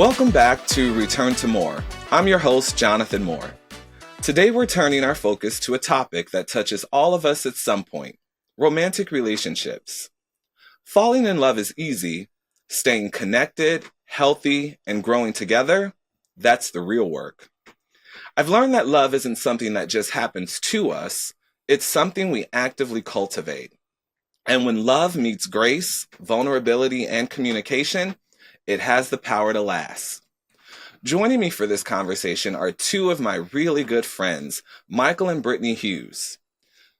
Welcome back to Return to More. I'm your host, Jonathan Moore. Today we're turning our focus to a topic that touches all of us at some point: romantic relationships. Falling in love is easy. Staying connected, healthy, and growing together, that's the real work. I've learned that love isn't something that just happens to us. It's something we actively cultivate. And when love meets grace, vulnerability, and communication, it has the power to last. Joining me for this conversation are two of my really good friends, Michael and Brittany Hughes.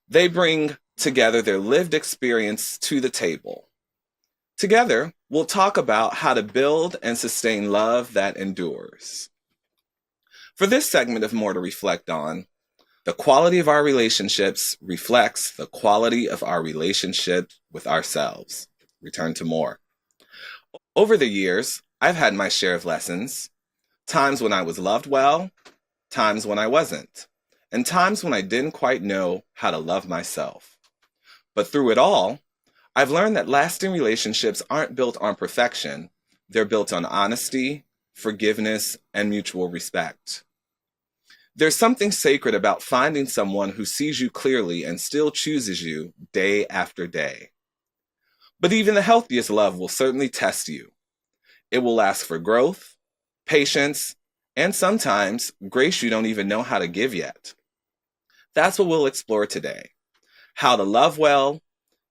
They bring together their lived experience to the table. Together, we'll talk about how to build and sustain love that endures. For this segment of More to Reflect On, the quality of our relationships reflects the quality of our relationship with ourselves. Return to More. Over the years, I've had my share of lessons. Times when I was loved well, times when I wasn't, and times when I didn't quite know how to love myself. But through it all, I've learned that lasting relationships aren't built on perfection. They're built on honesty, forgiveness, and mutual respect. There's something sacred about finding someone who sees you clearly and still chooses you day after day. But even the healthiest love will certainly test you. It will ask for growth, patience, and sometimes grace you don't even know how to give yet. That's what we'll explore today: how to love well,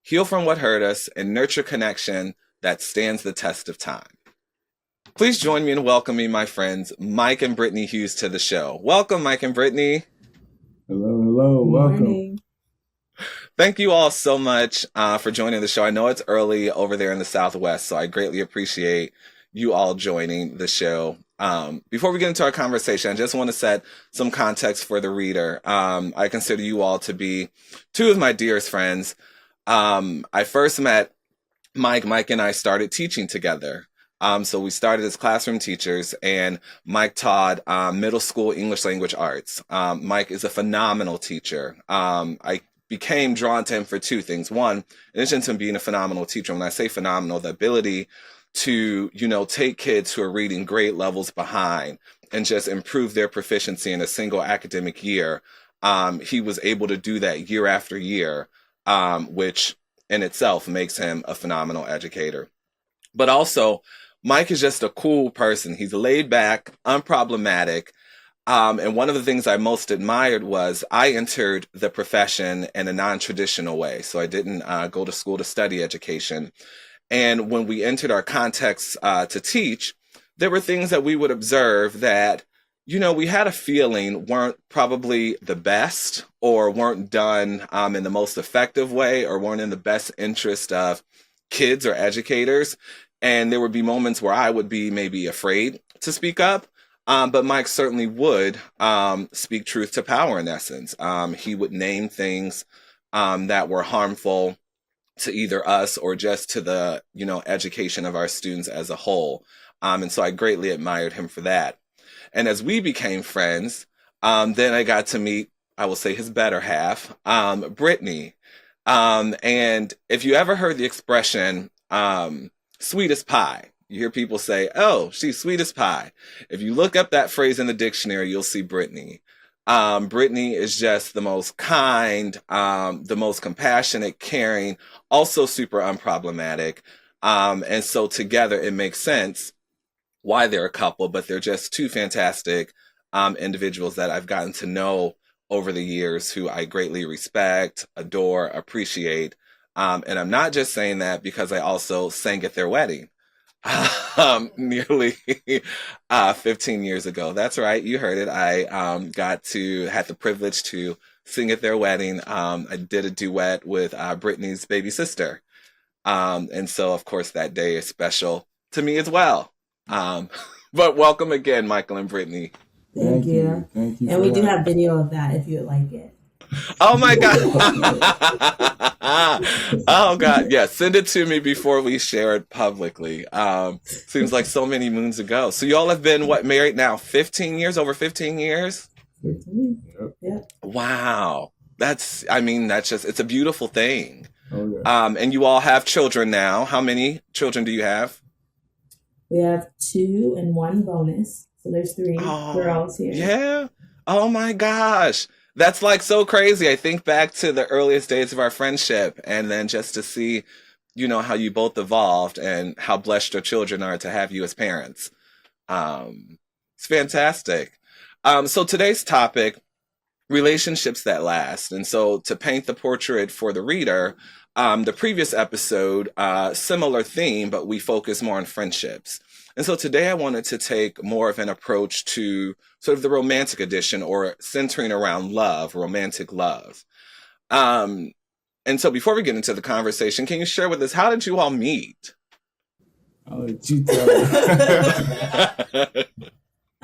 heal from what hurt us, and nurture connection that stands the test of time. Please join me in welcoming my friends Mike and Brittany Hughes to the show. Welcome, Mike and Brittany. Hello, welcome. Morning. Thank you all so much for joining the show. I know it's early over there in the Southwest, so I greatly appreciate you all joining the show. Before we get into our conversation, I just want to set some context for the reader. I consider you all to be two of my dearest friends. I first met Mike. Mike and I started teaching together. So we started as classroom teachers, and Mike taught middle school English language arts. Mike is a phenomenal teacher. I became drawn to him for two things. One, in addition to him being a phenomenal teacher, when I say phenomenal, the ability to, take kids who are reading grade levels behind and just improve their proficiency in a single academic year. He was able to do that year after year, which in itself makes him a phenomenal educator. But also, Mike is just a cool person. He's laid back, unproblematic. And one of the things I most admired was I entered the profession in a non-traditional way. So I didn't go to school to study education. And when we entered our context to teach, there were things that we would observe that, we had a feeling weren't probably the best, or weren't done in the most effective way, or weren't in the best interest of kids or educators. And there would be moments where I would be maybe afraid to speak up. But Mike certainly would speak truth to power in essence. He would name things that were harmful to either us or just to the, education of our students as a whole. And so I greatly admired him for that. And as we became friends, then I got to meet, I will say, his better half, Brittany. And if you ever heard the expression, sweet as pie, you hear people say, oh, she's sweet as pie. If you look up that phrase in the dictionary, you'll see Brittany. Brittany is just the most kind, the most compassionate, caring, also super unproblematic. And so together it makes sense why they're a couple, but they're just two fantastic individuals that I've gotten to know over the years, who I greatly respect, adore, appreciate. And I'm not just saying that because I also sang at their wedding nearly 15 years ago. That's right, you heard it. I had the privilege to sing at their wedding. I did a duet with Brittany's baby sister. And so, of course, that day is special to me as well. But welcome again, Michael and Brittany. Thank you. Thank you. And we do have video of that if you would like it. Oh my God. Oh God. Yeah. Send it to me before we share it publicly. Seems like so many moons ago. So y'all have been married now 15 years, over 15 years? 15. Yep. Wow. That's just, it's a beautiful thing. Oh, yeah. And you all have children now. How many children do you have? We have 2 and 1 bonus. So there's 3 Oh, girls here. yeah. Oh my gosh. That's like so crazy. I think back to the earliest days of our friendship and then just to see, how you both evolved and how blessed your children are to have you as parents. It's fantastic. So today's topic, relationships that last. And so to paint the portrait for the reader, the previous episode, similar theme, but we focus more on friendships. And so today I wanted to take more of an approach to sort of the romantic edition or centering around love, romantic love. And so before we get into the conversation, can you share with us, how did you all meet? I'll let you tell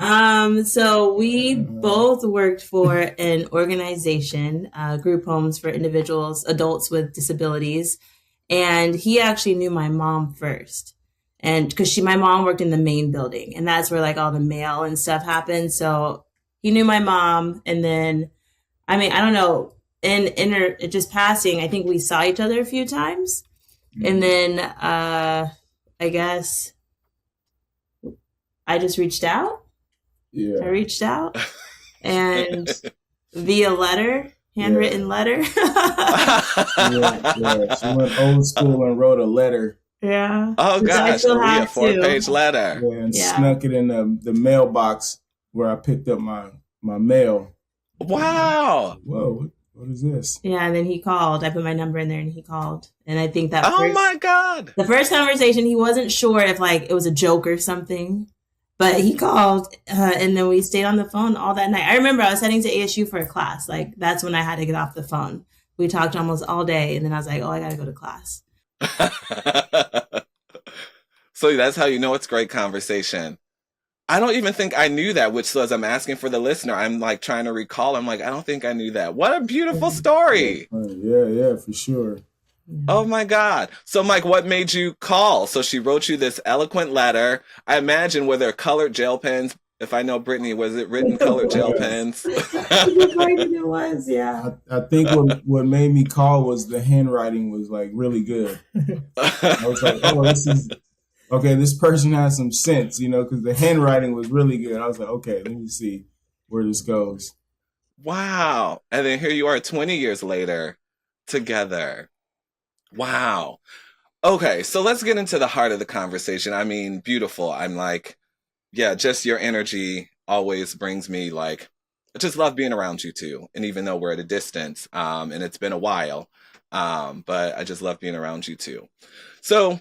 me. So we both worked for an organization, group homes for individuals, adults with disabilities. And he actually knew my mom first. And because my mom worked in the main building, and that's where like all the mail and stuff happened. So he knew my mom. And then, I don't know, in just passing, I think we saw each other a few times. And then I guess I just reached out. Yeah. I reached out and via letter, handwritten letter. Yeah. She went old school and wrote a letter. Yeah. Oh gosh, a 4-page letter. Yeah, and snuck it in the mailbox where I picked up my mail. Wow. Whoa, what is this? Yeah, and then he called. I put my number in there and he called. And I think that my God. The first conversation, he wasn't sure if like it was a joke or something. But he called, and then we stayed on the phone all that night. I remember I was heading to ASU for a class. Like, that's when I had to get off the phone. We talked almost all day, and then I was like, oh, I got to go to class. So that's how you know it's great conversation. I don't even think I knew that, which says I'm asking for the listener. I'm like trying to recall. I'm like, I don't think I knew that. What a beautiful story. Yeah, for sure. Oh my God. So Mike, what made you call? So she wrote you this eloquent letter. I imagine were there colored gel pens? If I know Brittany, was it written colored gel pens? It was, yeah. I think what made me call was the handwriting was like really good. I was like, oh, this person has some sense, because the handwriting was really good. I was like, okay, let me see where this goes. Wow. And then here you are 20 years later together. Wow. Okay, so let's get into the heart of the conversation. I mean, beautiful. I'm like, yeah, just your energy always brings me like, I just love being around you too. And even though we're at a distance, and it's been a while, but I just love being around you too. So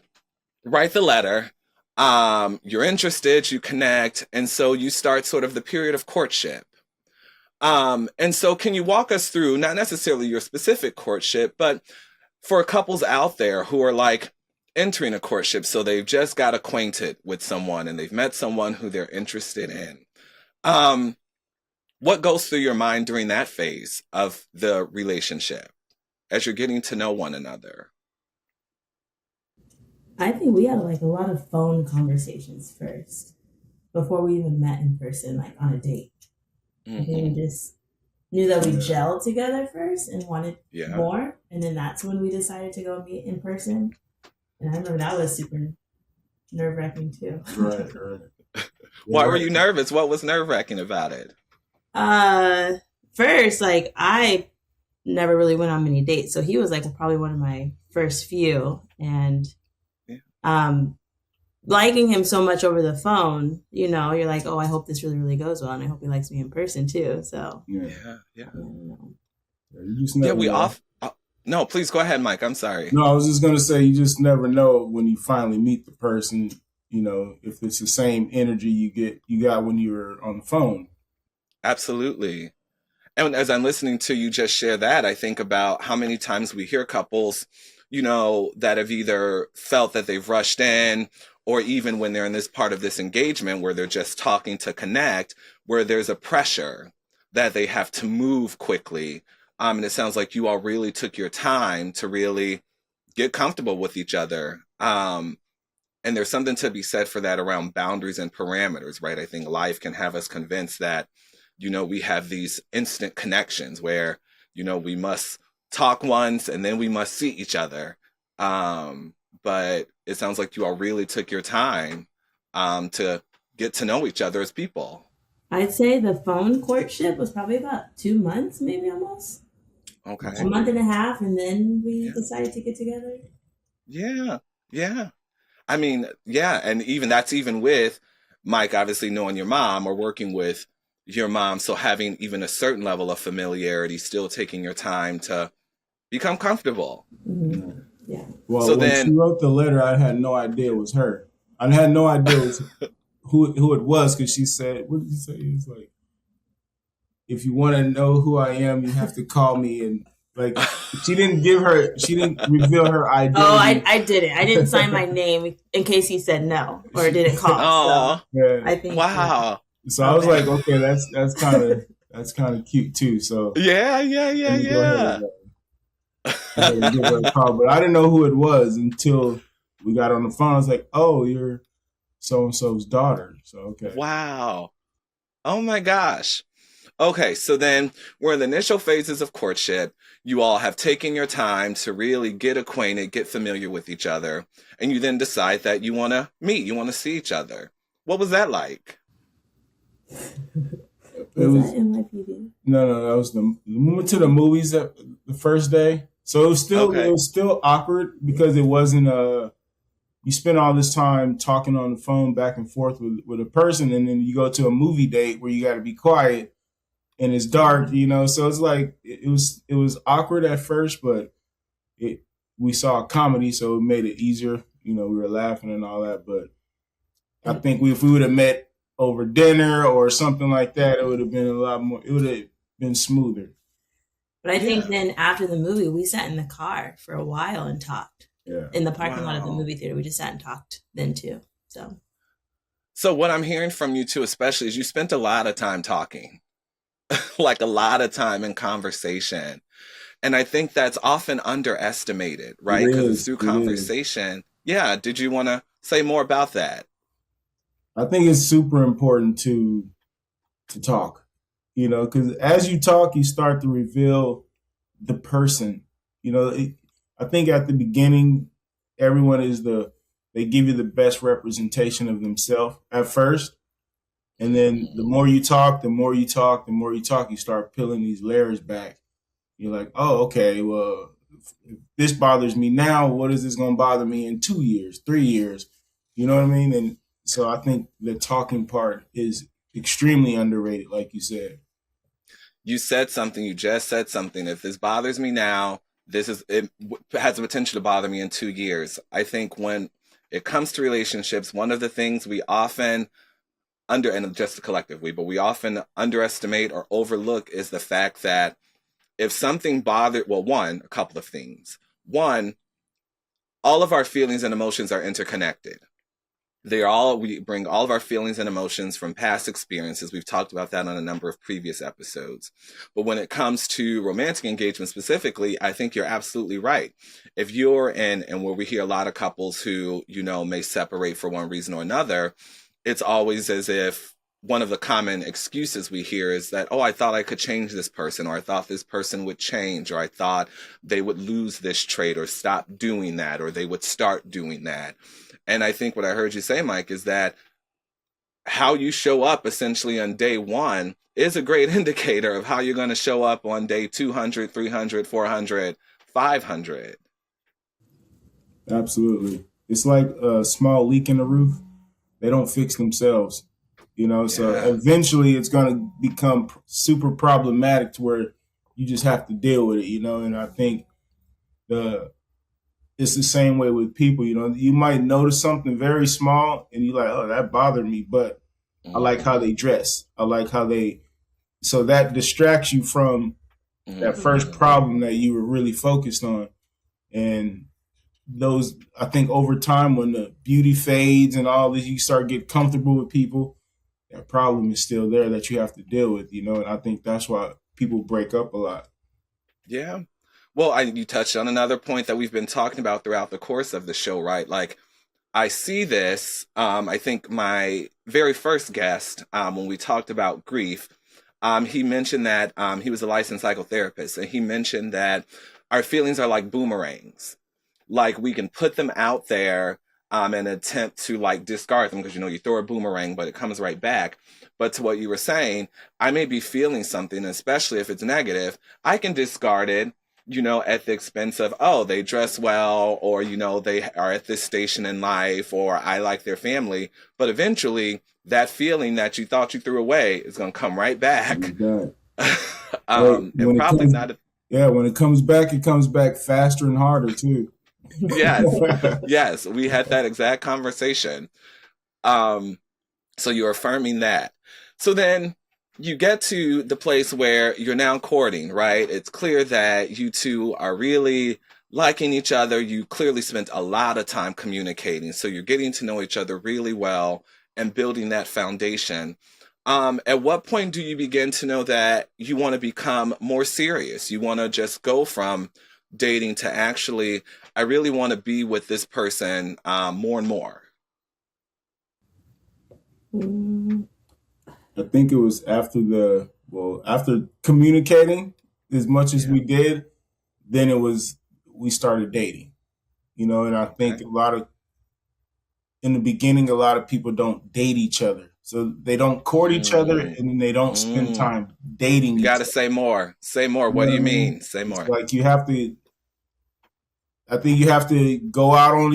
write the letter. You're interested, you connect, and so you start sort of the period of courtship. And so can you walk us through, not necessarily your specific courtship, but for couples out there who are like entering a courtship, so they've just got acquainted with someone and they've met someone who they're interested in. What goes through your mind during that phase of the relationship as you're getting to know one another? I think we had like a lot of phone conversations first before we even met in person, like on a date. Mm-hmm. I think we just knew that we gelled together first and wanted more. And then that's when we decided to go meet in person. And I remember that was super nerve-wracking too. Right. Why were you nervous? What was nerve-wracking about it? First, like I never really went on many dates. So he was like probably one of my first few. And liking him so much over the phone, you're like, oh, I hope this really, really goes well. And I hope he likes me in person too. So yeah. You just never know. No, please go ahead, Mike. I'm sorry. No, I was just going to say, you just never know when you finally meet the person, if it's the same energy you got when you were on the phone. Absolutely. And as I'm listening to you just share that, I think about how many times we hear couples, that have either felt that they've rushed in, or even when they're in this part of this engagement where they're just talking to connect, where there's a pressure that they have to move quickly. And it sounds like you all really took your time to really get comfortable with each other. And there's something to be said for that around boundaries and parameters, right? I think life can have us convinced that, we have these instant connections where, we must talk once and then we must see each other. But it sounds like you all really took your time to get to know each other as people? I'd say the phone courtship was probably about 2 months, maybe almost. Okay. A month and a half, and then we Yeah. decided to get together. Yeah. Yeah. I mean, yeah. And that's even with Mike obviously knowing your mom or working with your mom. So having even a certain level of familiarity, still taking your time to become comfortable. Mm-hmm. Yeah. Well, So when then, she wrote the letter, I had no idea it was her. I had no idea it was who it was, because she said, what did you say? It was like, if you want to know who I am, you have to call me. And like, she didn't reveal her identity. Oh, I did it. I didn't sign my name in case he said no or didn't call. oh, So Yeah. I think. wow. So I was like, okay, that's kind of cute too. So Yeah. let me go ahead and give her a call. But I didn't know who it was until we got on the phone. I was like, oh, you're so and so's daughter. So okay. Wow. Oh my gosh. Okay, so then we're in the initial phases of courtship. You all have taken your time to really get acquainted, get familiar with each other, and you then decide that you want to meet, you want to see each other. What was that like? Was that NYPD? No, that was we went to the movies the first day. So it was still awkward because it wasn't you spend all this time talking on the phone back and forth with a person, and then you go to a movie date where you got to be quiet and it's dark, so it's like it was awkward at first, but we saw a comedy, so it made it easier. We were laughing and all that, but I think if we would have met over dinner or something like that, it would have been it would have been smoother. But I think then after the movie, we sat in the car for a while and talked. Yeah. In the parking lot of the movie theater, we just sat and talked then too. So what I'm hearing from you too, especially, is you spent a lot of time talking, like a lot of time in conversation. And I think that's often underestimated, right? Because it's through conversation. Yeah. Did you want to say more about that? I think it's super important to talk, because as you talk, you start to reveal the person. I think at the beginning, everyone they give you the best representation of themselves at first. And then the more you talk, you start peeling these layers back. You're like, oh, okay, well, if this bothers me now, what is this going to bother me in 2 years, 3 years? You know what I mean? And so I think the talking part is extremely underrated, like you said. You just said something. If this bothers me now, it has the potential to bother me in 2 years. I think when it comes to relationships, one of the things we often and just collectively, but we often underestimate or overlook is the fact that if something a couple of things. One, all of our feelings and emotions are interconnected. We bring all of our feelings and emotions from past experiences. We've talked about that on a number of previous episodes. But when it comes to romantic engagement specifically, I think you're absolutely right. If you're and where we hear a lot of couples who, may separate for one reason or another, it's always as if one of the common excuses we hear is that, oh, I thought I could change this person, or I thought this person would change, or I thought they would lose this trait or stop doing that, or they would start doing that. And I think what I heard you say, Mike, is that how you show up essentially on day one is a great indicator of how you're going to show up on day 200, 300, 400, 500. Absolutely. It's like a small leak in the roof. They don't fix themselves, so eventually it's going to become super problematic to where you just have to deal with it, and I think it's the same way with people. You might notice something very small and you're like, oh, that bothered me, but I like how they dress. I like how so that distracts you from that first problem that you were really focused on. And I think over time, when the beauty fades and all this, you start getting comfortable with people, that problem is still there that you have to deal with, and I think that's why people break up a lot. Yeah. Well, you touched on another point that we've been talking about throughout the course of the show, right? Like, I see this, I think my very first guest, when we talked about grief, he mentioned that he was a licensed psychotherapist, and he mentioned that our feelings are like boomerangs. Like, we can put them out there, and attempt to like discard them because you throw a boomerang, but it comes right back. But to what you were saying, I may be feeling something, especially if it's negative. I can discard it, at the expense of, oh, they dress well, or, they are at this station in life, or I like their family. But eventually, that feeling that you thought you threw away is going to come right back. And probably not. When it comes back faster and harder, too. Yes, we had that exact conversation. So you're affirming that. So then you get to the place where you're now courting, right? It's clear that you two are really liking each other. You clearly spent a lot of time communicating. So you're getting to know each other really well and building that foundation. At what point do you begin to know that you want to become more serious? You want to just go from dating to actually, I really want to be with this person more and more? I think it was after communicating as much as we did, then we started dating, and I think in the beginning, a lot of people don't date each other. So they don't court each other and they don't spend time dating each other. You got to say more. Say more. What do you mean? Say more. Like I think you have to go out on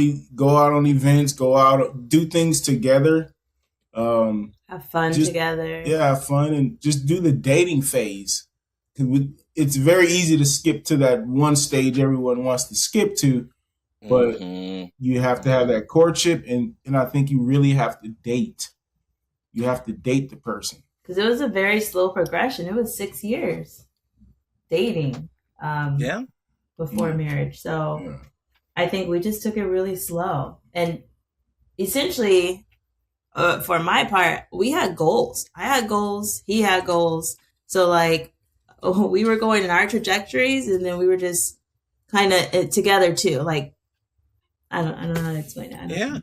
events, do things together. Have fun together. Yeah, have fun and just do the dating phase. It's very easy to skip to that one stage everyone wants to skip to, but you have to have that courtship, and I think you really have to date. You have to date the person. Because it was a very slow progression. It was 6 years dating before marriage. So I think we just took it really slow. And essentially, for my part, we had goals. I had goals. He had goals. So we were going in our trajectories, and then we were just kind of together too. Like, I don't know how to explain it. Yeah.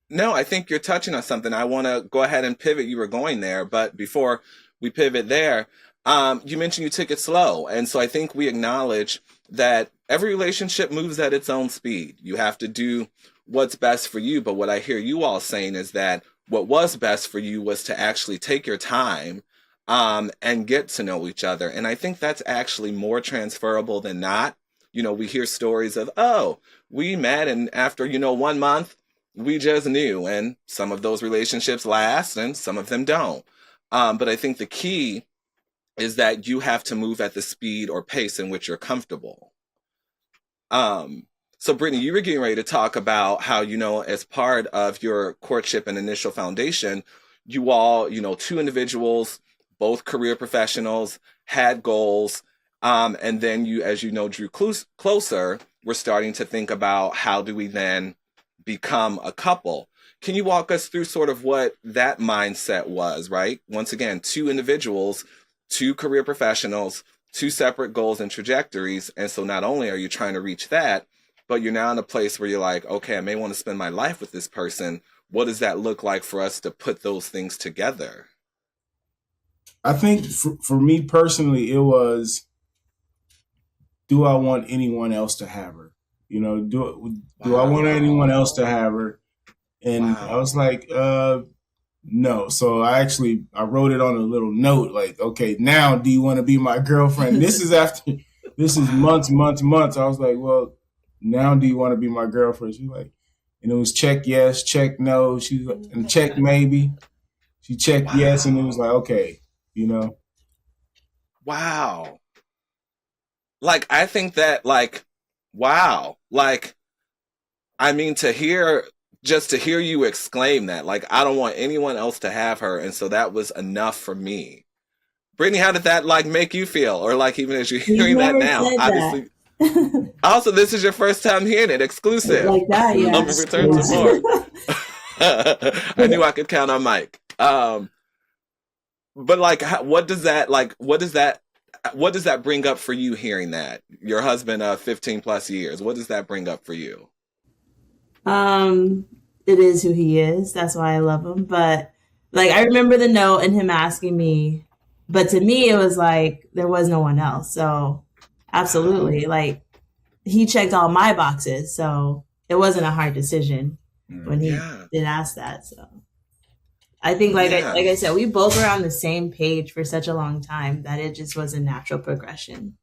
No, I think you're touching on something. I want to go ahead and pivot. You were going there, but before we pivot there, you mentioned you took it slow. And so I think we acknowledge that every relationship moves at its own speed. You have to do what's best for you. But what I hear you all saying is that what was best for you was to actually take your time and get to know each other. And I think that's actually more transferable than not. We hear stories of, oh, we met and after, 1 month, we just knew. And some of those relationships last and some of them don't. But I think the key is that you have to move at the speed or pace in which you're comfortable. So Brittany, you were getting ready to talk about how, as part of your courtship and initial foundation, you all, two individuals, both career professionals, had goals. And then you, as drew closer, we're starting to think about how do we then become a couple. Can you walk us through sort of what that mindset was, right? Once again, two individuals, two career professionals, two separate goals and trajectories. And so not only are you trying to reach that, but you're now in a place where you're like, okay, I may want to spend my life with this person. What does that look like for us to put those things together? I think for me personally, it was, do I want anyone else to have her? Do I want anyone else to have her? And I was like, no. So I wrote it on a little note, like, okay, now do you want to be my girlfriend? This is months. I was like, well, now do you want to be my girlfriend? She's like, and it was check yes, check no. She's like, and check maybe. She checked yes, and it was like, okay, Wow. Like, I think that, wow. To hear you exclaim that, I don't want anyone else to have her. And so that was enough for me. Brittany, how did that make you feel? Or even as you're hearing that now, obviously. Also, this is your first time hearing it, exclusive. Like that, yeah. Return to more. I knew I could count on Mike. But what does that bring up for you hearing that? Your husband of 15 plus years, what does that bring up for you? It is who he is. That's why I love him. But I remember the note and him asking me, but to me, it was there was no one else. So absolutely. He checked all my boxes. So it wasn't a hard decision. when he did ask that. So I think, like I said, we both were on the same page for such a long time that it just was a natural progression.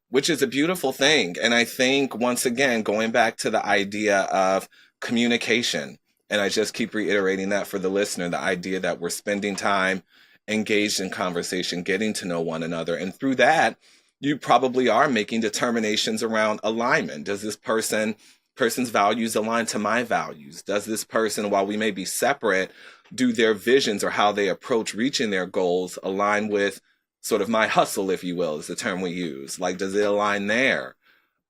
Which is a beautiful thing. And I think, once again, going back to the idea of communication, and I just keep reiterating that for the listener, the idea that we're spending time engaged in conversation, getting to know one another. And through that, you probably are making determinations around alignment. Does this person's values align to my values? Does this person, while we may be separate, do their visions or how they approach reaching their goals align with sort of my hustle, if you will, is the term we use? Like, does it align there?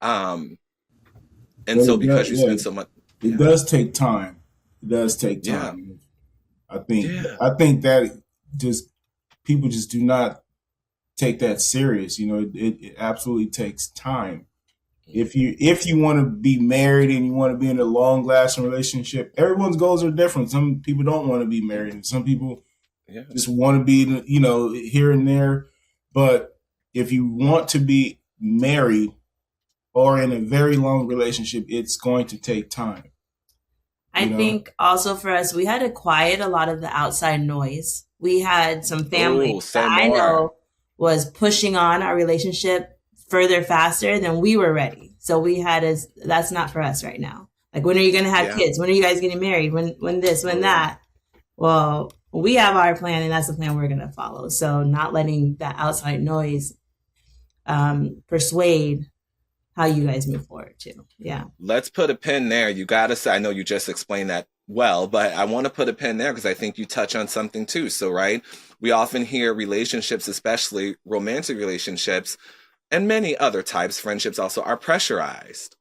And so because you spend so much... It does take time. It does take time. I think that just people just do not take that serious. You know, it absolutely takes time. If you want to be married and you want to be in a long lasting relationship, everyone's goals are different. Some people don't want to be married, and some people just want to be, you know, here and there. But if you want to be married or in a very long relationship, it's going to take time. I think also for us, we had to quiet a lot of the outside noise. We had some family that I know was pushing on our relationship further faster than we were ready. So we had that's not for us right now. Like, when are you going to have kids? When are you guys getting married? When this, when that? Well, we have our plan, and that's the plan we're going to follow. So not letting that outside noise persuade how you guys move forward too. Yeah. Let's put a pin there. You got to say, I know you just explained that well, but I want to put a pin there because I think you touch on something too. So, right, we often hear relationships, especially romantic relationships, and many other types, friendships also, are pressurized.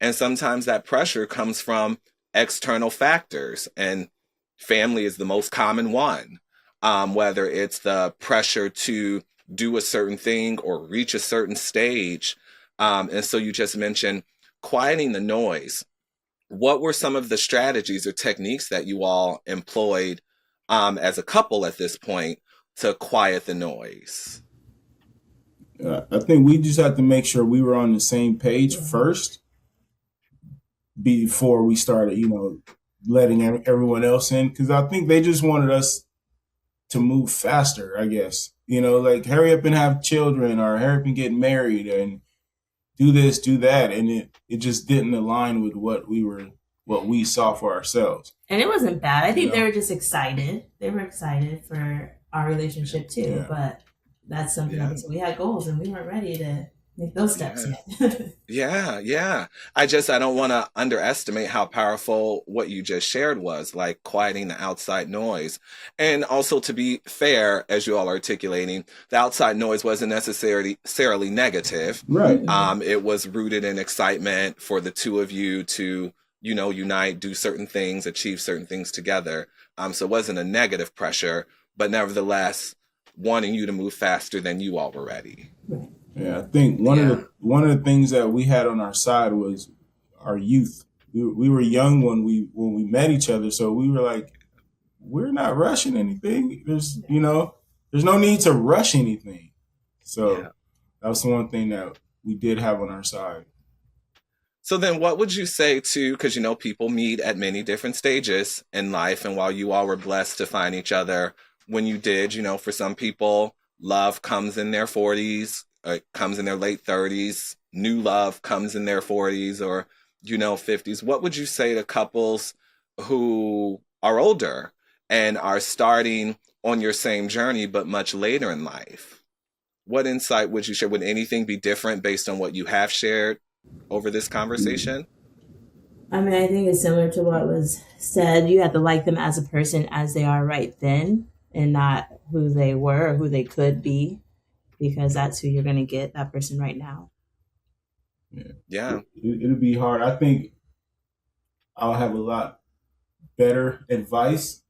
And sometimes that pressure comes from external factors, and family is the most common one, whether it's the pressure to do a certain thing or reach a certain stage. And so you just mentioned quieting the noise. What were some of the strategies or techniques that you all employed as a couple at this point to quiet the noise? I think we just had to make sure we were on the same page first before we started, you know, letting everyone else in. Because I think they just wanted us to move faster, I guess. You know, like, hurry up and have children, or hurry up and get married, and do this, do that. And it just didn't align with what we saw for ourselves. And it wasn't bad. I think they were just excited. They were excited for our relationship too. But that's something else. We had goals, and we weren't ready to make those steps yet. Yeah. I don't want to underestimate how powerful what you just shared was, like quieting the outside noise. And also, to be fair, as you all are articulating, the outside noise wasn't necessarily negative. Right. It was rooted in excitement for the two of you to, you know, unite, do certain things, achieve certain things together. So it wasn't a negative pressure, but nevertheless, wanting you to move faster than you all were ready. Yeah, I think one of the things that we had on our side was our youth. We were young when we met each other, so we were like, we're not rushing anything. There's no need to rush anything. So that was the one thing that we did have on our side. So then what would you say to, because, you know, people meet at many different stages in life, and while you all were blessed to find each other when you did, you know, for some people, love comes in their 40s, comes in their late 30s, new love comes in their 40s or, you know, 50s. What would you say to couples who are older and are starting on your same journey, but much later in life? What insight would you share? Would anything be different based on what you have shared over this conversation? I mean, I think it's similar to what was said. You have to like them as a person as they are right then, and not who they were or who they could be, because that's who you're going to get, that person right now. Yeah. It'll be hard. I think I'll have a lot better advice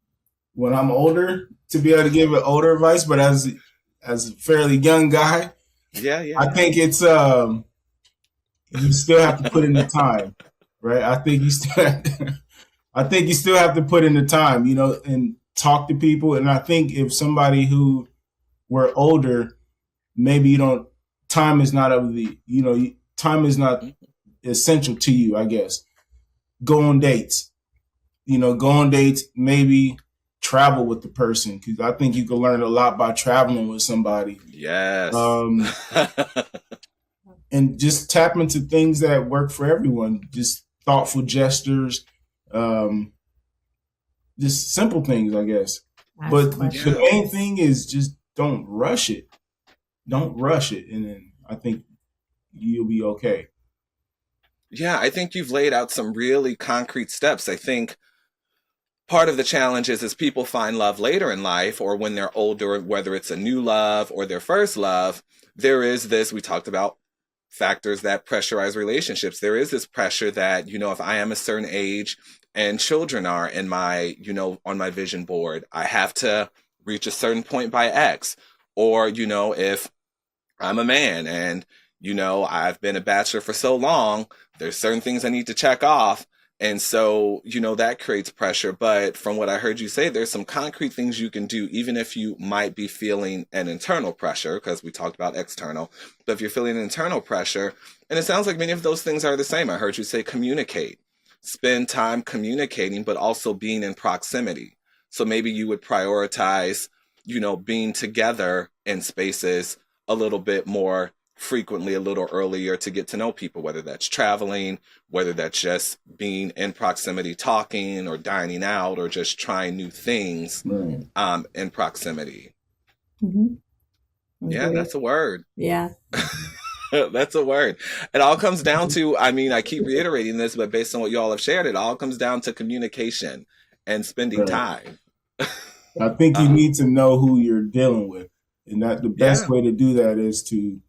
when I'm older to be able to give older advice, but as a fairly young guy, I think it's you still have to put in the time, right? I think you still have to put in the time, you know, and talk to people. And I think if somebody who were older, maybe time is not essential to you, I guess. go on dates. Go on dates, maybe travel with the person, because I think you can learn a lot by traveling with somebody. Yes. And just tap into things that work for everyone. Just thoughtful gestures, just simple things, I guess. But the main thing is just don't rush it. Don't rush it. And then I think you'll be okay. Yeah, I think you've laid out some really concrete steps. I think part of the challenge is people find love later in life or when they're older, whether it's a new love or their first love, there is this, we talked about factors that pressurize relationships. There is this pressure that, if I am a certain age and children are in my, on my vision board, I have to reach a certain point by X. Or, if I'm a man and, I've been a bachelor for so long, there's certain things I need to check off. And so, that creates pressure. But from what I heard you say, there's some concrete things you can do, even if you might be feeling an internal pressure, because we talked about external. But if you're feeling an internal pressure, and it sounds like many of those things are the same. I heard you say communicate, spend time communicating, but also being in proximity. So maybe you would prioritize, being together in spaces a little bit more frequently, a little earlier, to get to know people, whether that's traveling, whether that's just being in proximity, talking or dining out, or just trying new things in proximity. Yeah, that's a word. Yeah. That's a word. It all comes down to, I keep reiterating this, but based on what you all have shared, it all comes down to communication and spending time. I think you need to know who you're dealing with. And that the best way to do that is to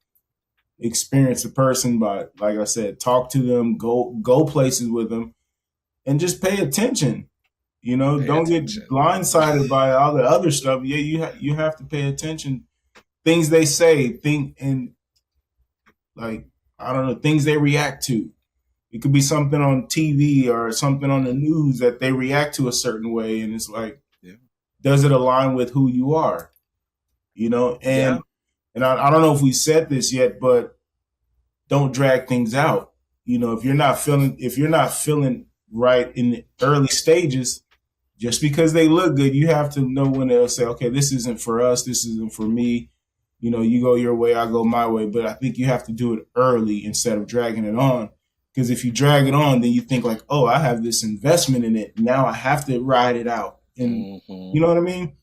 experience a person by, like I said, talk to them, go places with them, and just pay attention. Don't get blindsided by all the other stuff. Yeah, you have to pay attention. Things they say, and like, I don't know, things they react to. It could be something on TV or something on the news that they react to a certain way, and it's like, does it align with who you are? And I don't know if we said this yet, but don't drag things out. If you're not feeling right in the early stages, just because they look good, you have to know when they'll say, okay, this isn't for us. This isn't for me. You go your way, I go my way. But I think you have to do it early instead of dragging it on. Because if you drag it on, then you think like, oh, I have this investment in it. Now I have to ride it out. And you know what I mean?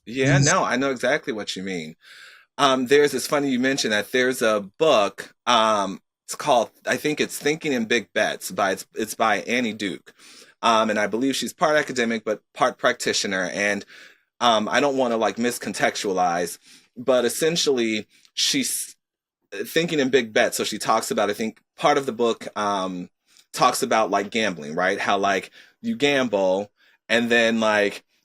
Yeah, no, I know exactly what you mean. It's funny you mentioned that there's a book, it's called, I think it's Thinking in Big Bets, it's by Annie Duke. And I believe she's part academic, but part practitioner. And I don't want to miscontextualize, but essentially she's thinking in big bets. So she talks about, I think part of the book talks about gambling, right? How you gamble and then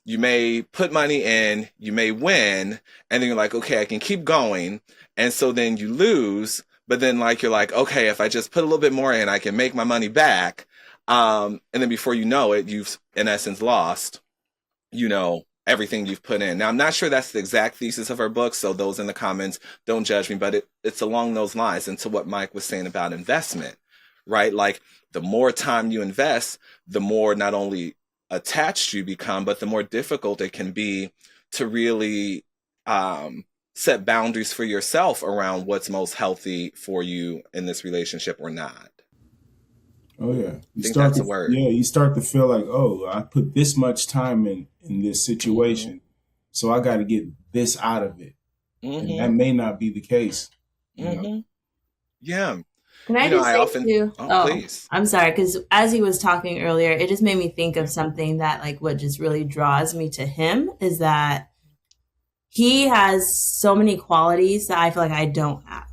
you may put money in, you may win, and then you're like, okay, I can keep going. And so then you lose, but then you're like, okay, if I just put a little bit more in, I can make my money back. And then before you know it, you've in essence lost, everything you've put in. Now, I'm not sure that's the exact thesis of her book, so those in the comments, don't judge me, but it's along those lines. And to what Mike was saying about investment, right? The more time you invest, the more not only attached you become, but the more difficult it can be to really set boundaries for yourself around what's most healthy for you in this relationship or not. Oh yeah, That's a word. Yeah, you start to feel like, oh, I put this much time in this situation, so I got to get this out of it, and that may not be the case. Yeah. Can I just say too? Please. I'm sorry, because as he was talking earlier, it just made me think of something that what just really draws me to him is that he has so many qualities that I feel like I don't have.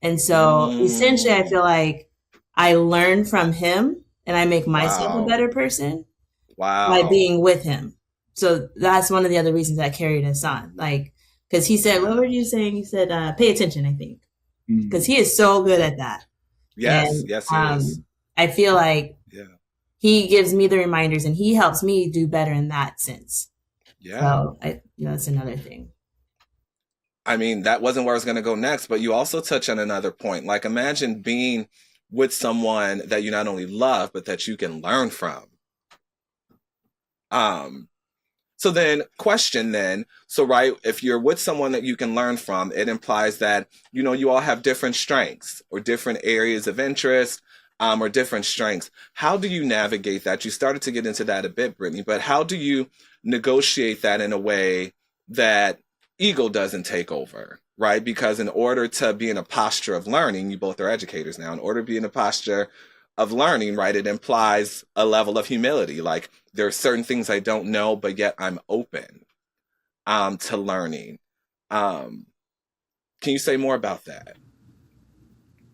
And so essentially I feel like I learn from him and I make myself a better person by being with him. So that's one of the other reasons I carried his on. Because he said, what were you saying? He said, pay attention, I think. Because he is so good at that. Yes, and, yes, he is. I feel like he gives me the reminders and he helps me do better in that sense. Yeah. So that's another thing. I mean, that wasn't where I was going to go next, but you also touch on another point. Imagine being with someone that you not only love, but that you can learn from. So then question then, so right, if you're with someone that you can learn from, it implies that, you know, you all have different strengths or different areas of interest, or different strengths. How do you navigate that? You started to get into that a bit, Brittany, but how do you negotiate that in a way that ego doesn't take over, right? Because in order to be in a posture of learning, you both are educators now, in order to be in a posture of learning, right, it implies a level of humility. Like, there are certain things I don't know, but yet I'm open to learning. Can you say more about that?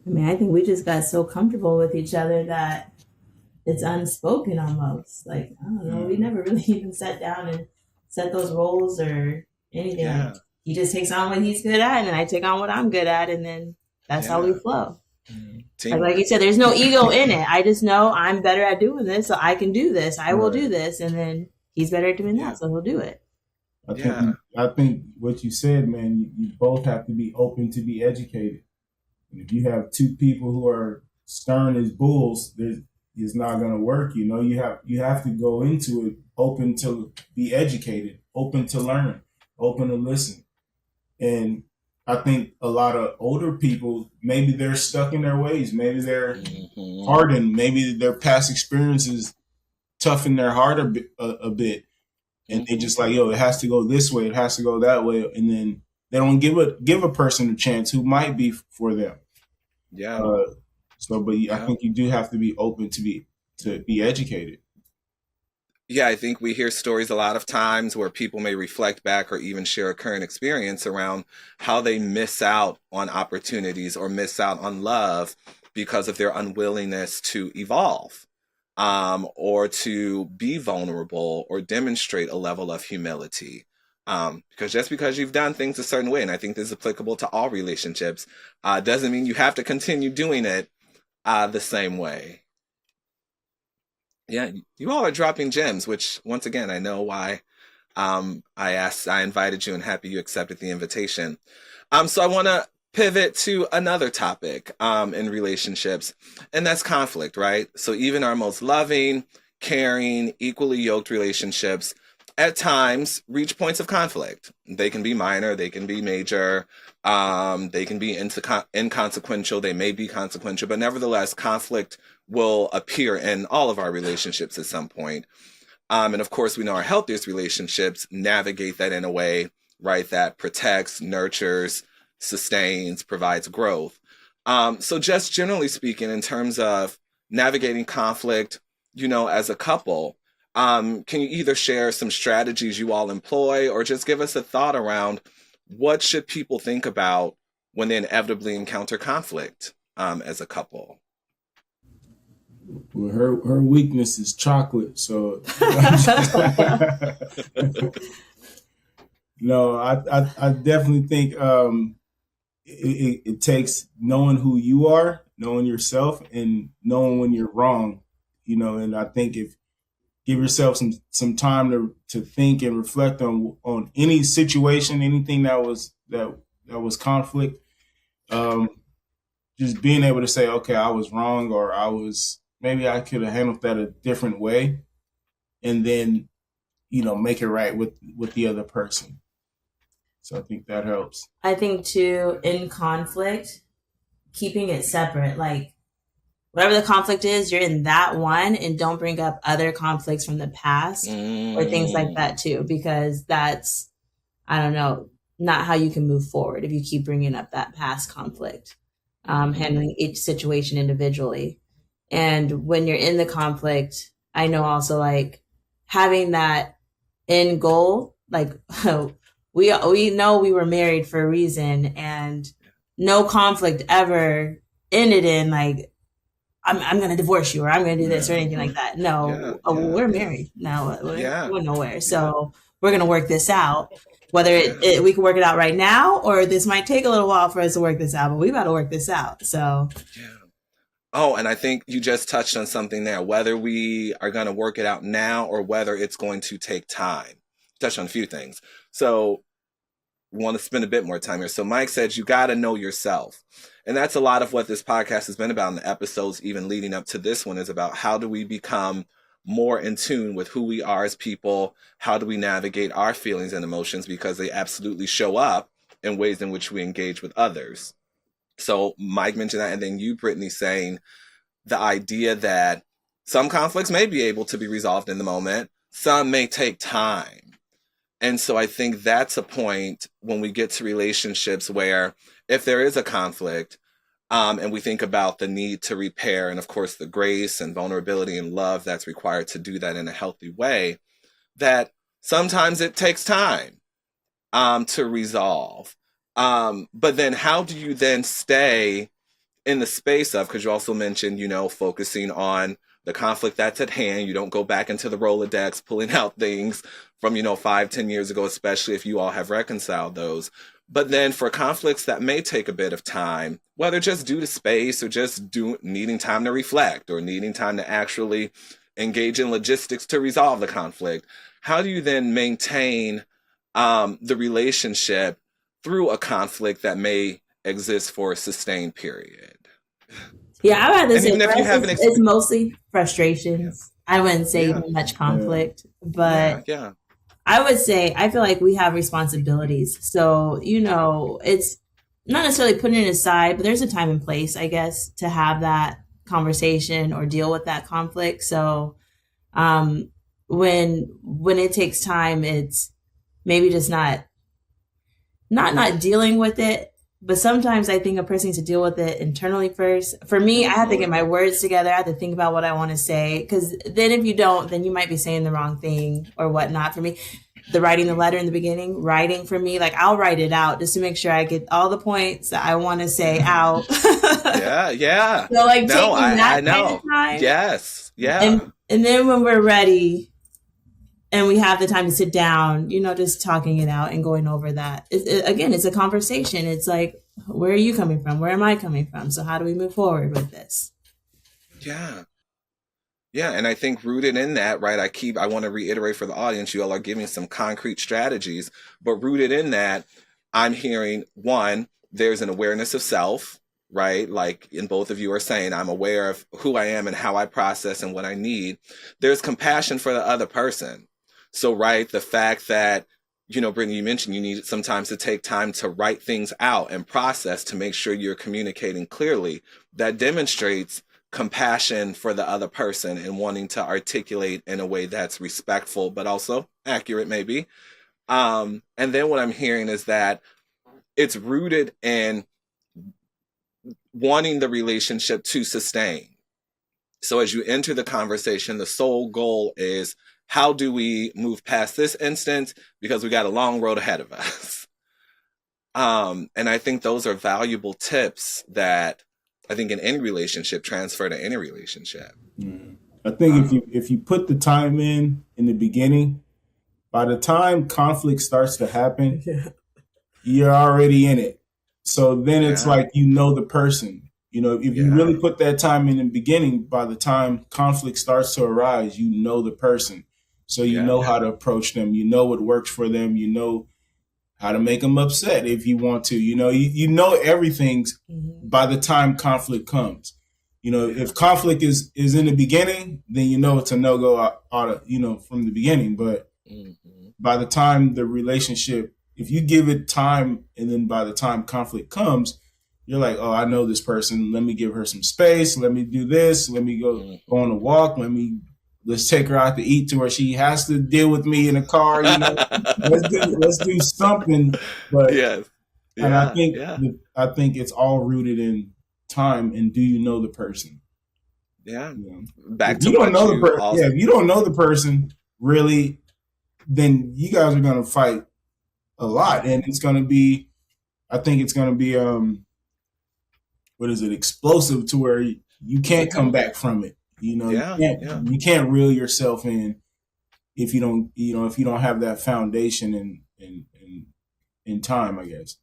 I mean, I think we just got so comfortable with each other that it's unspoken almost. Like, I don't know, we never really even sat down and set those roles or anything. Yeah. Like, he just takes on what he's good at, and I take on what I'm good at, and then that's how we flow. Like you said, there's no ego in it. I just know I'm better at doing this, so I can do this. I will do this, and then he's better at doing that, so he'll do it. I think what you said, man, you both have to be open to be educated. And if you have two people who are stern as bulls, it's not going to work. You know, you have to go into it open to be educated, open to learn, open to listen. And I think a lot of older people, maybe they're stuck in their ways. Maybe they're hardened. Maybe their past experiences toughen their heart a bit. And they just like, yo, it has to go this way. It has to go that way. And then they don't give a person a chance who might be for them. Yeah. I think you do have to be open to be educated. Yeah, I think we hear stories a lot of times where people may reflect back or even share a current experience around how they miss out on opportunities or miss out on love because of their unwillingness to evolve, or to be vulnerable or demonstrate a level of humility. Because just because you've done things a certain way, and I think this is applicable to all relationships, doesn't mean you have to continue doing it the same way. Yeah, you all are dropping gems, which once again, I know why I invited you and happy you accepted the invitation. So I want to pivot to another topic in relationships, and that's conflict, right? So even our most loving, caring, equally yoked relationships at times reach points of conflict. They can be minor, they can be major, they can be inconsequential, they may be consequential, but nevertheless, conflict will appear in all of our relationships at some point. And of course, we know our healthiest relationships navigate that in a way, right, that protects, nurtures, sustains, provides growth. So just generally speaking, in terms of navigating conflict, you know, as a couple, can you either share some strategies you all employ or just give us a thought around what should people think about when they inevitably encounter conflict as a couple? Well, her weakness is chocolate, so no, I definitely think it takes knowing who you are, knowing yourself, and knowing when you're wrong. You know, and I think if give yourself some time to think and reflect on any situation, anything that was conflict. Just being able to say, okay, I was wrong, or maybe I could have handled that a different way, and then, you know, make it right with the other person. So I think that helps. I think too, in conflict, keeping it separate, like whatever the conflict is, you're in that one, and don't bring up other conflicts from the past or things like that too, because that's, I don't know, not how you can move forward if you keep bringing up that past conflict, handling each situation individually. And when you're in the conflict, I know also like having that end goal, like we know we were married for a reason, and no conflict ever ended in like, I'm going to divorce you, or I'm going to do this or anything like that. No, we're married now. We're going nowhere. So we're going to work this out. Whether we can work it out right now, or this might take a little while for us to work this out, but we got to work this out. So, yeah. Oh, and I think you just touched on something there, whether we are going to work it out now or whether it's going to take time. Touched on a few things. So want to spend a bit more time here. So Mike said, you got to know yourself. And that's a lot of what this podcast has been about. And the episodes even leading up to this one is about how do we become more in tune with who we are as people? How do we navigate our feelings and emotions? Because they absolutely show up in ways in which we engage with others. So Mike mentioned that. And then you, Brittany, saying the idea that some conflicts may be able to be resolved in the moment. Some may take time. And so I think that's a point when we get to relationships where if there is a conflict, and we think about the need to repair and, of course, the grace and vulnerability and love that's required to do that in a healthy way, that sometimes it takes time to resolve. But then how do you then stay in the space of, because you also mentioned, focusing on the conflict that's at hand. You don't go back into the Rolodex, pulling out things from, 5-10 years ago, especially if you all have reconciled those. But then for conflicts that may take a bit of time, whether just due to space or just needing time to reflect or needing time to actually engage in logistics to resolve the conflict, how do you then maintain the relationship through a conflict that may exist for a sustained period? Yeah, I would And say even if you haven't it's mostly frustrations. I wouldn't say even much conflict, but yeah. I would say I feel like we have responsibilities. So, it's not necessarily putting it aside, but there's a time and place, I guess, to have that conversation or deal with that conflict. So, when it takes time, it's maybe just not dealing with it. But sometimes I think a person needs to deal with it internally first. For me, I have to get my words together. I have to think about what I want to say. Because then if you don't, then you might be saying the wrong thing or whatnot. For me, writing the letter in the beginning, writing for me, like I'll write it out just to make sure I get all the points that I want to say out. Yeah. So taking that kind of time. Yes. Yeah. And then when we're ready, and we have the time to sit down, just talking it out and going over that. Again, it's a conversation. It's like, where are you coming from? Where am I coming from? So how do we move forward with this? Yeah. Yeah. And I think rooted in that, right, I want to reiterate for the audience, you all are giving some concrete strategies, but rooted in that, I'm hearing, one, there's an awareness of self, right? Like in both of you are saying, I'm aware of who I am and how I process and what I need. There's compassion for the other person. So, right, the fact that, Brittany, you mentioned you need sometimes to take time to write things out and process to make sure you're communicating clearly. That demonstrates compassion for the other person and wanting to articulate in a way that's respectful, but also accurate, maybe. And then what I'm hearing is that it's rooted in wanting the relationship to sustain. So as you enter the conversation, the sole goal is, how do we move past this instance? Because we got a long road ahead of us. And I think those are valuable tips that I think in any relationship transfer to any relationship. I think if you put the time in the beginning, by the time conflict starts to happen, you're already in it. So then it's like the person. If you really put that time in the beginning, by the time conflict starts to arise, the person. So you know how to approach them. You know what works for them. You know how to make them upset if you want to. You know everything by the time conflict comes. If conflict is in the beginning, then it's a no-go out from the beginning. But by the time the relationship, if you give it time and then by the time conflict comes, you're like, oh, I know this person. Let me give her some space. Let me do this. Let me go on a walk. Let's take her out to eat to where she has to deal with me in a car. Let's do something. But and I think it's all rooted in time and do you know the person? Yeah. Back to what you also. If you don't know the person really, then you guys are gonna fight a lot, and it's gonna be. I think it's gonna be explosive to where you can't come back from it. You can't reel yourself in if you don't have that foundation in time, I guess.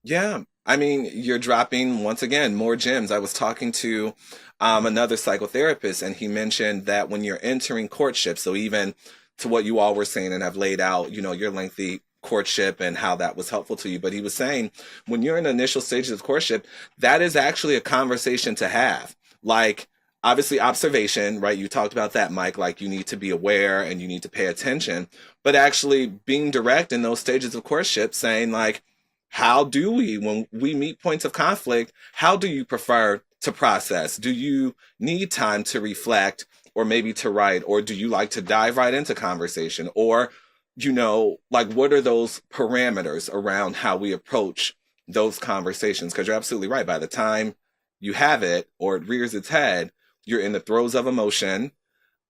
Yeah. I mean, you're dropping, once again, more gems. I was talking to another psychotherapist, and he mentioned that when you're entering courtship, so even to what you all were saying and have laid out, your lengthy courtship and how that was helpful to you. But he was saying when you're in the initial stages of courtship, that is actually a conversation to have. Like, obviously observation, right? You talked about that, Mike, like you need to be aware and you need to pay attention, but actually being direct in those stages of courtship, saying like, how do we, when we meet points of conflict, how do you prefer to process? Do you need time to reflect or maybe to write, or do you like to dive right into conversation? Or, you know, like what are those parameters around how we approach those conversations? Because you're absolutely right. By the time you have it or it rears its head, you're in the throes of emotion.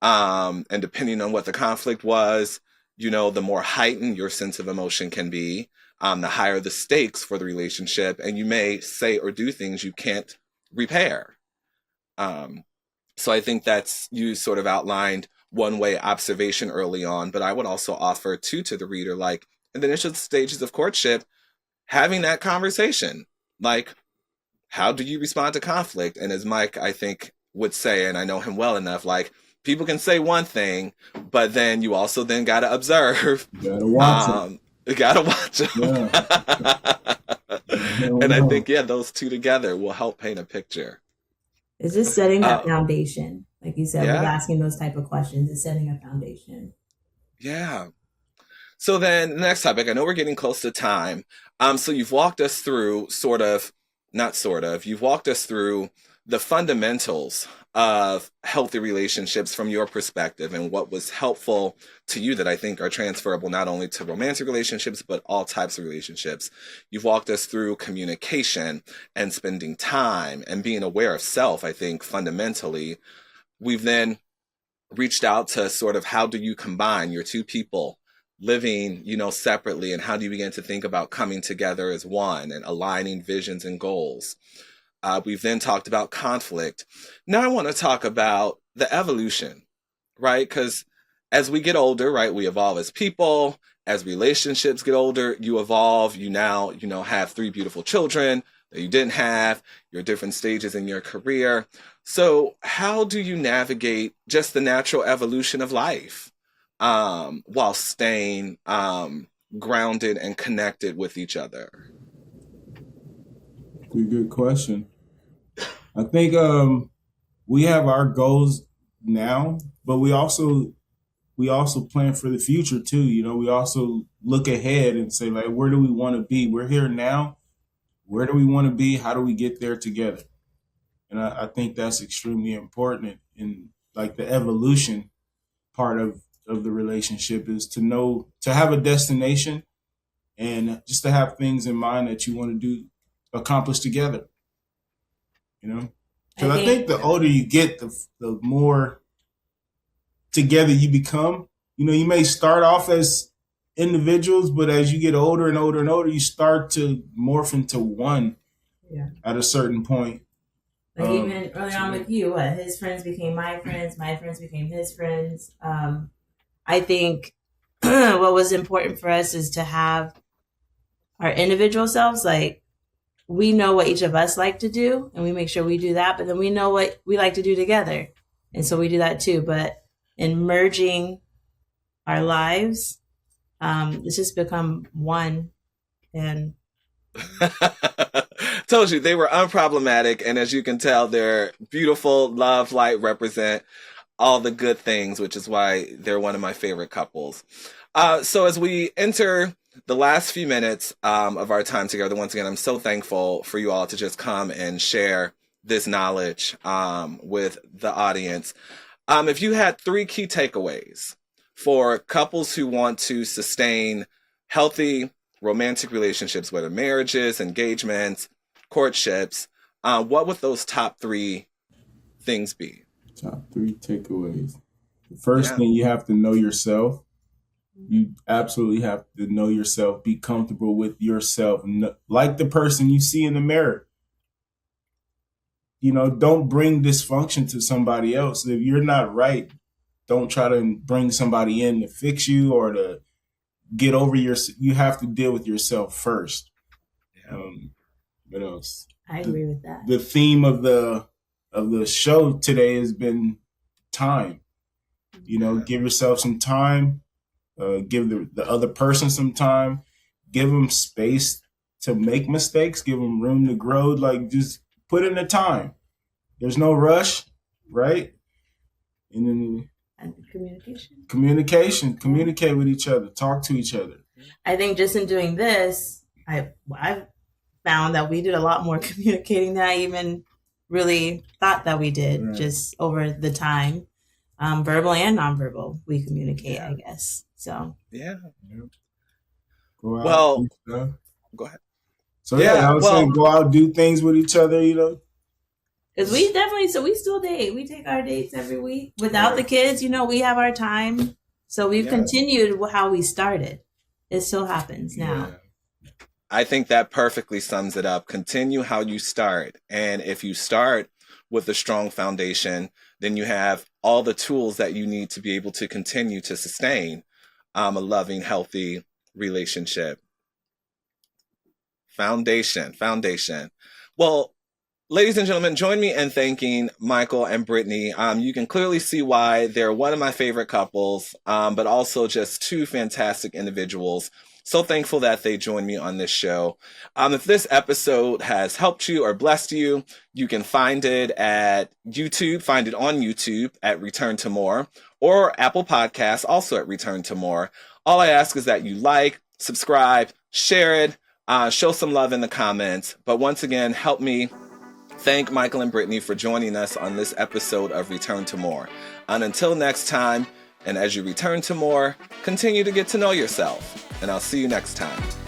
And depending on what the conflict was, you know, the more heightened your sense of emotion can be, the higher the stakes for the relationship. And you may say or do things you can't repair. So I think that's, you sort of outlined one way observation early on, but I would also offer too to the reader, like in the initial stages of courtship, having that conversation, like, how do you respond to conflict? And as Mike, I think, would say, and I know him well enough, like people can say one thing, but then you also then got to observe. You gotta watch them. You got to watch them. Yeah. And I think, yeah, those two together will help paint a picture. It's just setting that foundation. Like you said, yeah. with asking those type of questions, it's setting a foundation. Yeah. So then the next topic, I know we're getting close to time. So you've walked us through you've walked us through the fundamentals of healthy relationships from your perspective and what was helpful to you that I think are transferable not only to romantic relationships, but all types of relationships. You've walked us through communication and spending time and being aware of self, I think, fundamentally. We've then reached out to sort of how do you combine your two people living, you know, separately, and how do you begin to think about coming together as one and aligning visions and goals? We've then talked about conflict. Now I want to talk about the evolution, right? Because as we get older, right, we evolve as people. As relationships get older, you evolve. You now, you know, have 3 beautiful children that you didn't have. You're at different stages in your career. So how do you navigate just the natural evolution of life while staying grounded and connected with each other? Good question. I think we have our goals now, but we also plan for the future too. You know, we also look ahead and say, like, where do we want to be? We're here now. Where do we want to be? How do we get there together? And I think that's extremely important in like the evolution part of the relationship is to have a destination and just to have things in mind that you want to accomplish together. You know, because I think the older you get, the more together you become. You know, you may start off as individuals, but as you get older and older and older, you start to morph into one at a certain point. Like even early on with you, his friends became my friends became his friends. I think what was important for us is to have our individual selves. Like, we know what each of us like to do, and we make sure we do that, but then we know what we like to do together. And so we do that too. But in merging our lives, it's just become one. And told you they were unproblematic, and as you can tell, they're beautiful. Love, light, represent all the good things, which is why they're one of my favorite couples. So as we enter the last few minutes of our time together, once again, I'm so thankful for you all to just come and share this knowledge with the audience. If you had 3 key takeaways for couples who want to sustain healthy romantic relationships, whether marriages, engagements, courtships, what would those top 3 things be? Top 3 takeaways. The first thing, you have to know yourself. You absolutely have to know yourself, be comfortable with yourself, like the person you see in the mirror. You know, don't bring dysfunction to somebody else. If you're not right, don't try to bring somebody in to fix you or to get over you have to deal with yourself first. What else? I agree with that. The theme of the show today has been time. You know, give yourself some time. give the other person some time, give them space to make mistakes, give them room to grow. Like, just put in the time. There's no rush, right? And then communicate with each other, talk to each other. I think just in doing this, I've found that we did a lot more communicating than I even really thought that we did. Right. Just over the time, verbal and nonverbal, we communicate, I guess. So yeah. Well, go ahead. So I was saying, go out, do things with each other, Because we still date. We take our dates every week without the kids. We have our time. So we've continued how we started. It still happens now. Yeah. I think that perfectly sums it up. Continue how you start. And if you start with a strong foundation, then you have all the tools that you need to be able to continue to sustain a loving, healthy relationship. Foundation. Well, ladies and gentlemen, join me in thanking Michael and Brittany. You can clearly see why they're one of my favorite couples, but also just two fantastic individuals. So thankful that they joined me on this show. If this episode has helped you or blessed you, you can find it at YouTube. Find it on YouTube at Return to More, or Apple Podcasts, also at Return to More. All I ask is that you like, subscribe, share it, show some love in the comments. But once again, help me thank Michael and Brittany for joining us on this episode of Return to More. And until next time, and as you return to more, continue to get to know yourself. And I'll see you next time.